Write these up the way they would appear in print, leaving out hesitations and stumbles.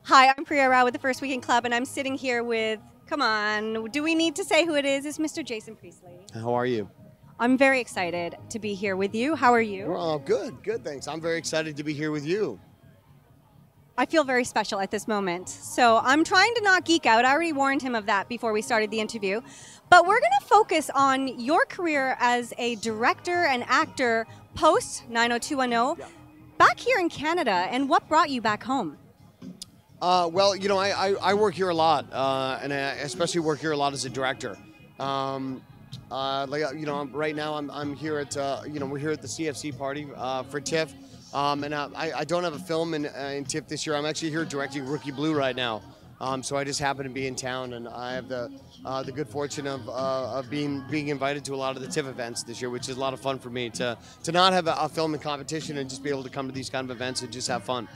Hi, I'm Priya Rao with the First Weekend Club, and I'm sitting here with, come on, do we need to say who it is? It's Mr. Jason Priestley. How are you? I'm very excited to be here with you. How are you? Well, good, thanks. I'm very excited to be here with you. I feel very special at this moment. So I'm trying to not geek out. I already warned him of that before we started the interview. But we're going to focus on your career as a director and actor post 90210 back here in Canada, and what brought you back home? Well, you know, I work here a lot, and I especially work here a lot as a director. Right now I'm here at, we're here at the CFC party for TIFF, and I don't have a film in TIFF this year. I'm actually here directing Rookie Blue right now. So I just happen to be in town, and I have the good fortune of being invited to a lot of the TIFF events this year, which is a lot of fun for me to not have a film in competition and just be able to come to these kind of events and just have fun.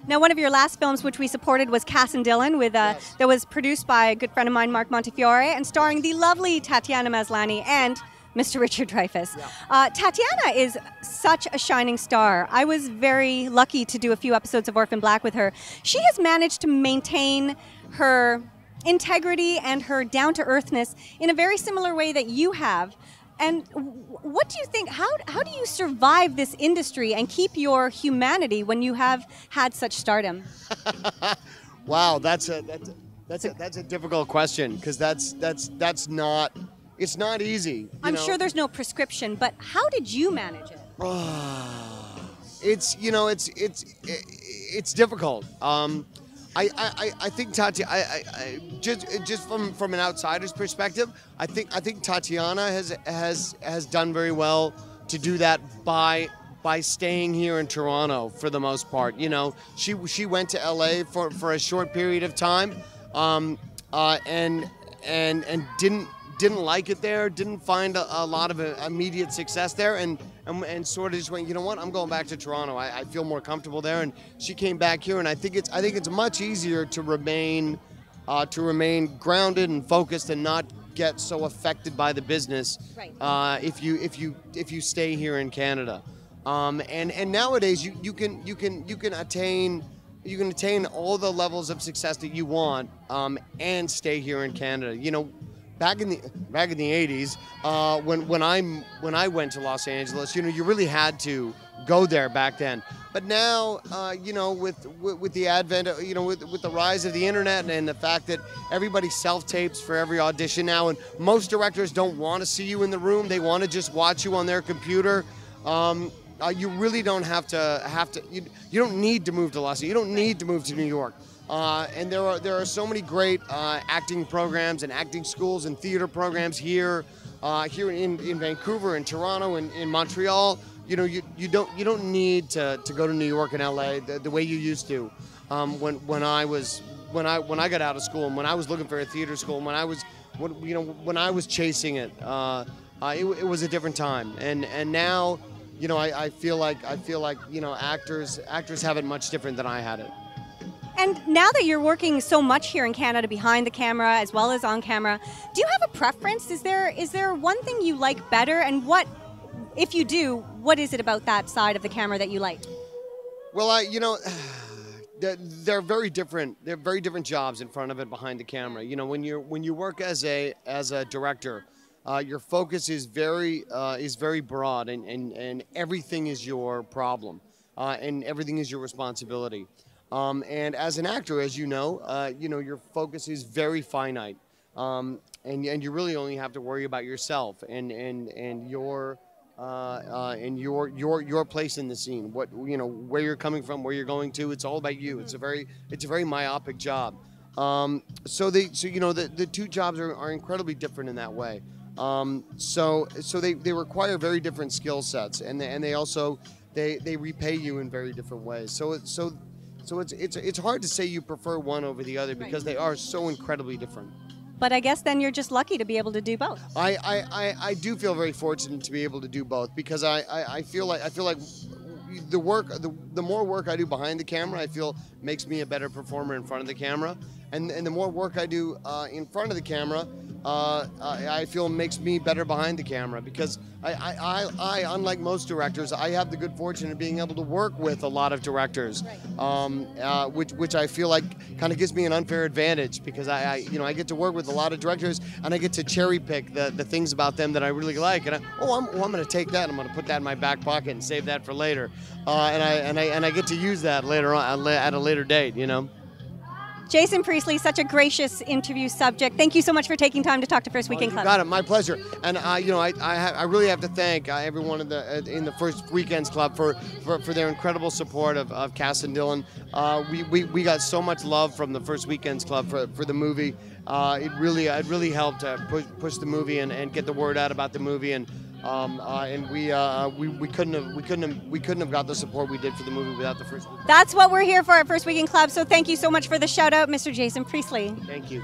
Now, one of your last films, which we supported, was Cass and Dylan, Yes. that was produced by a good friend of mine, Mark Montefiore, and starring the lovely Tatiana Maslany and Mr. Richard Dreyfuss. Yeah. Tatiana is such a shining star. I was very lucky to do a few episodes of Orphan Black with her. She has managed to maintain her integrity and her down-to-earthness in a very similar way that you have. And what do you think, how do you survive this industry and keep your humanity when you have had such stardom? Wow, that's a difficult question, because that's not, it's not easy. I'm sure there's no prescription, but how did you manage it? It's difficult. I think just from an outsider's perspective, I think Tatiana has done very well to do that by staying here in Toronto for the most part. You know, she went to LA for a short period of time, and didn't like it there, didn't find a lot of immediate success there, and sort of just went, you know what, I'm going back to Toronto. I feel more comfortable there, and she came back here, and I think it's much easier to remain grounded and focused and not get so affected by the business, Right. If you stay here in Canada, and nowadays you can attain all the levels of success that you want, and stay here in Canada. You know, back in the 80s, when I went to Los Angeles, you know, you really had to go there back then. But now, you know, with the advent, you know, with the rise of the internet and the fact that everybody self-tapes for every audition now, and most directors don't want to see you in the room; they want to just watch you on their computer. You really don't have to. You don't need to move to Los Angeles. You don't need to move to New York. And there are so many great acting programs and acting schools and theater programs here in Vancouver, in Toronto, and in Montreal. You know, you don't need to go to New York and LA the way you used to. When I got out of school, and when I was looking for a theater school, and when I was chasing it, it was a different time. And now, you know, I feel like you know, actors have it much different than I had it. And now that you're working so much here in Canada behind the camera as well as on camera, do you have a preference? Is there one thing you like better, and what, if you do, what is it about that side of the camera that you like? Well, you know, they're very different. They're very different jobs in front of it, behind the camera. You know, when you work as a director, your focus is very broad, and everything is your problem, and everything is your responsibility. And as an actor, as you know, your focus is very finite, and you really only have to worry about yourself and your place in the scene. What, you know, where you're coming from, where you're going to. It's all about you. It's a very myopic job. So you know, the two jobs are incredibly different in that way. So they require very different skill sets, and they also they repay you in very different ways. So it's hard to say you prefer one over the other, because they are so incredibly different. But I guess then you're just lucky to be able to do both. I do feel very fortunate to be able to do both, because I feel like the more work I do behind the camera, I feel makes me a better performer in front of the camera, and the more work I do in front of the camera I feel makes me better behind the camera, because I unlike most directors, I have the good fortune of being able to work with a lot of directors, which I feel like kind of gives me an unfair advantage, because I get to work with a lot of directors, and I get to cherry pick the things about them that I really like, and I'm going to take that and I'm going to put that in my back pocket and save that for later, and I get to use that later on at a later date, Jason Priestley, such a gracious interview subject. Thank you so much for taking time to talk to First Weekend Club. You got it. My pleasure. And I really have to thank everyone in the First Weekends Club for their incredible support of Cass and Dylan. We got so much love from the First Weekends Club for the movie. It really helped to push the movie and get the word out about the movie, and we couldn't have got the support we did for the movie without the First Weekend. That's what we're here for at First Weekend Club. So thank you so much for the shout out, Mr. Jason Priestley. Thank you.